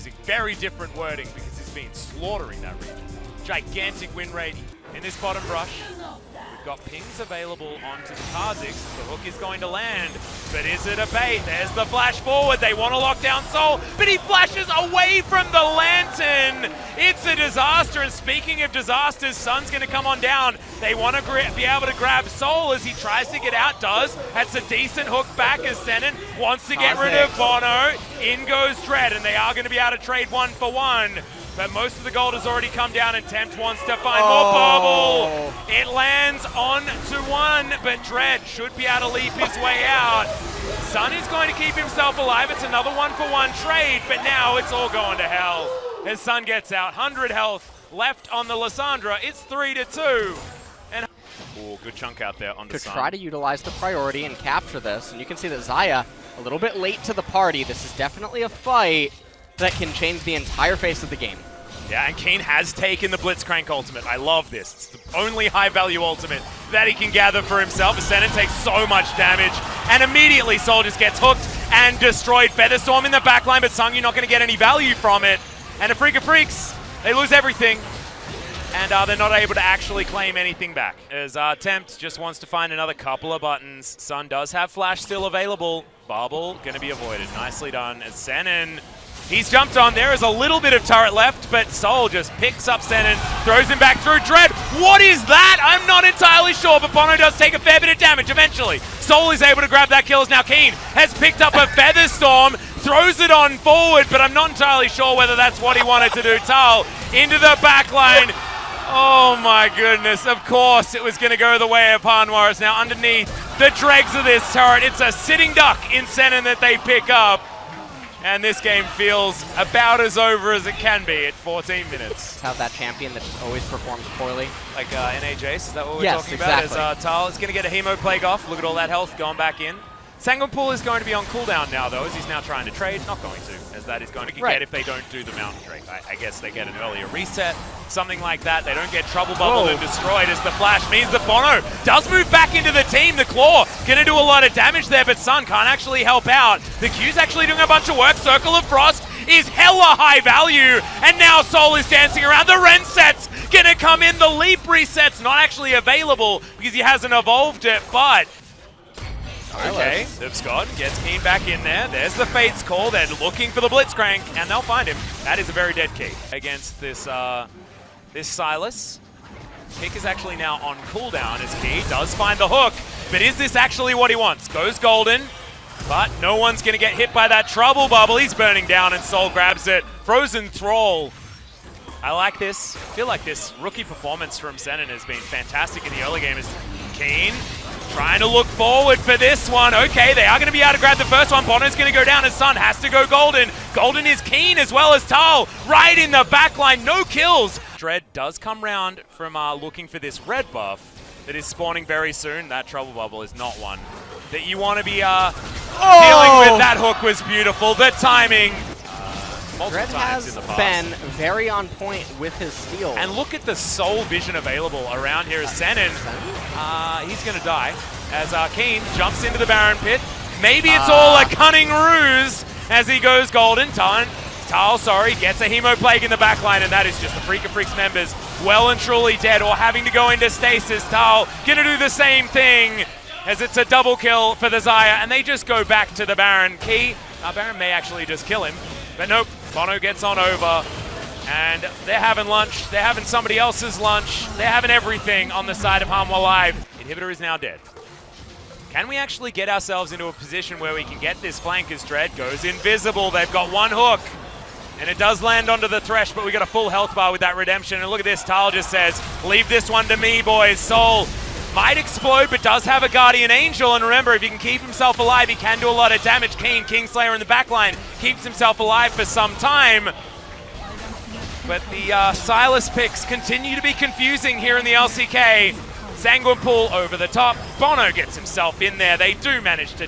using very different wording because he's been slaughtering that region. Gigantic win rate in this bottom brush. We've got pings available onto the Kha'Zix. The hook is going to land, but is it a bait? There's the flash forward. They want to lock down Soul, but he flashes away from the lantern. It's a disaster, and speaking of disasters, Sun's going to come on down. They want to be able to grab Soul as he tries to get out. Does. That's a decent hook back as Senin wants to get rid of Bono. In goes Dread, and they are going to be able to trade 1 for 1. But most of the gold has already come down, and Tempt wants to find more bubble. It lands on to 1, but Dread should be able to leap his way out. Sun is going to keep himself alive. It's another 1-for-1 trade, but now it's all going to hell. As Sun gets out, 100 health left on the Lissandra. It's 3-2. And good chunk out there onto Sun. To try to utilize the priority and capture this, and you can see that Xayah a little bit late to the party. This is definitely a fight that can change the entire face of the game. Yeah, and Kane has taken the Blitzcrank ultimate. I love this. It's the only high-value ultimate that he can gather for himself. Ascendant takes so much damage, and immediately Soul just gets hooked and destroyed. Featherstorm in the backline, but Sung, you're not going to get any value from it. And a Freak of Freaks, they lose everything, and they're not able to actually claim anything back. As Tempt just wants to find another couple of buttons. Sun does have Flash still available. Bubble going to be avoided. Nicely done as Senin. He's jumped on. There is a little bit of turret left, but Soul just picks up Senin, throws him back through Dread. What is that? I'm not entirely sure, but Bono does take a fair bit of damage eventually. Soul is able to grab that kill as now Keen has picked up a Featherstorm, throws it on forward, but I'm not entirely sure whether that's what he wanted to do. Tal into the backline. Oh my goodness, of course it was going to go the way of Hanwar. Now underneath the dregs of this turret, it's a sitting duck in Senin that they pick up. And this game feels about as over as it can be at 14 minutes. Have that champion that just always performs poorly. Like NA Jace, is that what we're talking exactly. about? As Tal is going to get a Hemo Plague off. Look at all that health going back in. Sanguinpool is going to be on cooldown now, though, as he's now trying to trade. Not going to, as that is going to get if they don't do the Mountain Drake. I guess they get an earlier reset, something like that. They don't get Trouble Bubbled and destroyed, as the Flash means that Bono does move back into the team. The Claw going to do a lot of damage there, but Sun can't actually help out. The Q's actually doing a bunch of work. Circle of Frost is hella high value, and now Soul is dancing around. The Ren set's going to come in. The Leap reset's not actually available because he hasn't evolved it, but okay, Scott gets Keen back in there. There's the Fate's call. They're looking for the Blitzcrank, and they'll find him. That is a very dead key against this this Silas. Kick is actually now on cooldown as Key does find the hook, but is this actually what he wants? Goes Golden, but no one's going to get hit by that Trouble Bubble. He's burning down, and Soul grabs it. Frozen Thrall. I like this. I feel like this rookie performance from Senin has been fantastic in the early game. Is Keen trying to look forward for this one. Okay, they are going to be able to grab the first one. Bono's going to go down, and Sun has to go Golden. Golden is Keen as well as Tal. Right in the back line, no kills. Dread does come round from looking for this red buff that is spawning very soon. That Trouble Bubble is not one that you want to be dealing with. That hook was beautiful. The timing. Dread has been very on point with his steal. And look at the Soul vision available around here as Senin. He's going to die as Keen jumps into the Baron pit. Maybe it's all a cunning ruse as he goes Golden. Tal, gets a Hemo Plague in the backline, and that is just the Freak of Freaks members well and truly dead or having to go into stasis. Tal going to do the same thing as it's a double kill for the Xayah, and they just go back to the Baron. Key, Baron may actually just kill him, but nope. Bono gets on over, and they're having lunch. They're having somebody else's lunch. They're having everything on the side of Hanwha Live. Inhibitor is now dead. Can we actually get ourselves into a position where we can get this flank as Dread goes invisible? They've got one hook, and it does land onto the Thresh, but we got a full health bar with that redemption. And look at this, Tal just says, leave this one to me, boys. Soul might explode, but does have a Guardian Angel, and remember, if he can keep himself alive, he can do a lot of damage. Keen, Kingslayer in the backline, keeps himself alive for some time. But the Silas picks continue to be confusing here in the LCK. Sanguinpool over the top. Bono gets himself in there. They do manage to